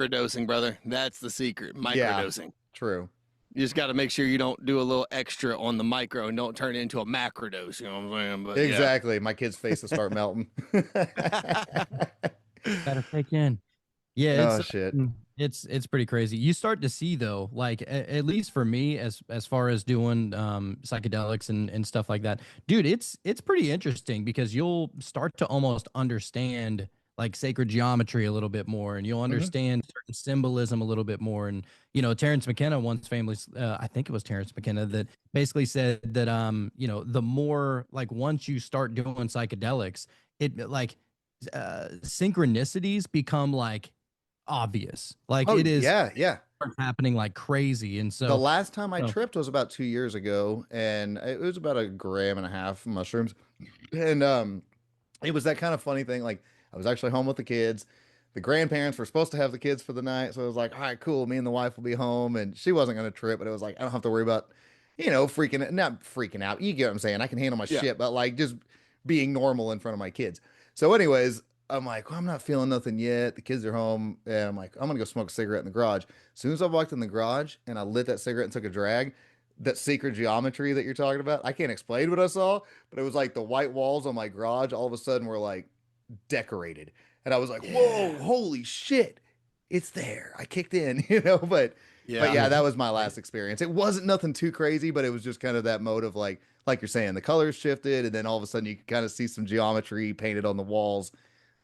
Microdosing, brother. That's the secret. Yeah, Microdosing. true. You just got to make sure you don't do a little extra on the micro and don't turn it into a macrodose. You know what I'm saying? But yeah. Exactly. My kid's face will start melting. Gotta take in. Yeah, Oh shit. it's pretty crazy. You start to see though, like at least for me, as far as doing psychedelics and stuff like that, dude, it's pretty interesting because you'll start to almost understand like sacred geometry a little bit more, and you'll Mhm. understand certain symbolism a little bit more. And Terrence McKenna once famously, I think it was Terrence McKenna that basically said that the more like once you start doing psychedelics, it like synchronicities become like obvious. Like Oh it is yeah, yeah. happening like crazy. And The so, last time I oh, tripped was about 2 years ago, and it was about a gram and a half mushrooms. And it was that kind of funny thing. Like I was actually home with the kids. The grandparents were supposed to have the kids for the night, so it was like, all right, cool. Me and the wife will be home, and she wasn't gonna trip, but it was like I don't have to worry about, not freaking out. You get what I'm saying? I can handle my Yeah. shit, but like just being normal in front of my kids. So, anyways, I'm like, well, I'm not feeling nothing yet. The kids are home, and I'm like, I'm gonna go smoke a cigarette in the garage. As soon as I walked in the garage and I lit that cigarette and took a drag, that secret geometry that you're talking about, I can't explain what I saw, but it was like the white walls on my garage all of a sudden were like decorated. And I was like, whoa, Yeah. holy shit, it's there. I kicked in, you know, but Yeah. yeah, yeah, that was my last experience. It wasn't nothing too crazy, but it was just kind of that mode of like you're saying, the colors shifted, and then all of a sudden you can kind of see some geometry painted on the walls,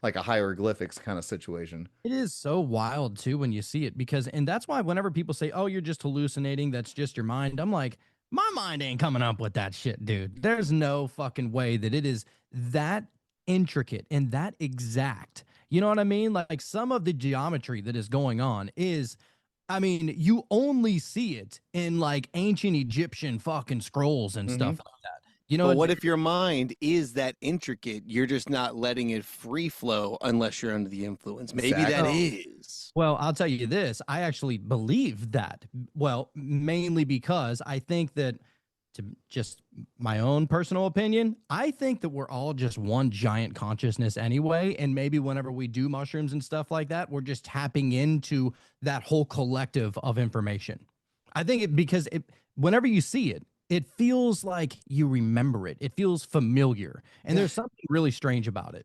like a hieroglyphics kind of situation. it is so wild too when you see it and that's why whenever people say, "Oh, you're just hallucinating, that's just your mind," I'm like, my mind ain't coming up with that shit, dude. There's no fucking way that it is that intricate and that exact. You know what I mean? Like some of the geometry that is going on is I mean, you only see it in like ancient Egyptian fucking scrolls and Hmm. stuff like that. You know, But what if your mind is that intricate? You're just not letting it free flow unless you're under the influence. Maybe that Exactly. is. well, I'll tell you this. I actually believe that. Well, mainly because I think that, to just my own personal opinion, I think that we're all just one giant consciousness anyway. And maybe whenever we do mushrooms and stuff like that, we're just tapping into that whole collective of information. I think whenever you see it, it feels like you remember it. It feels familiar. And Yeah. there's something really strange about it.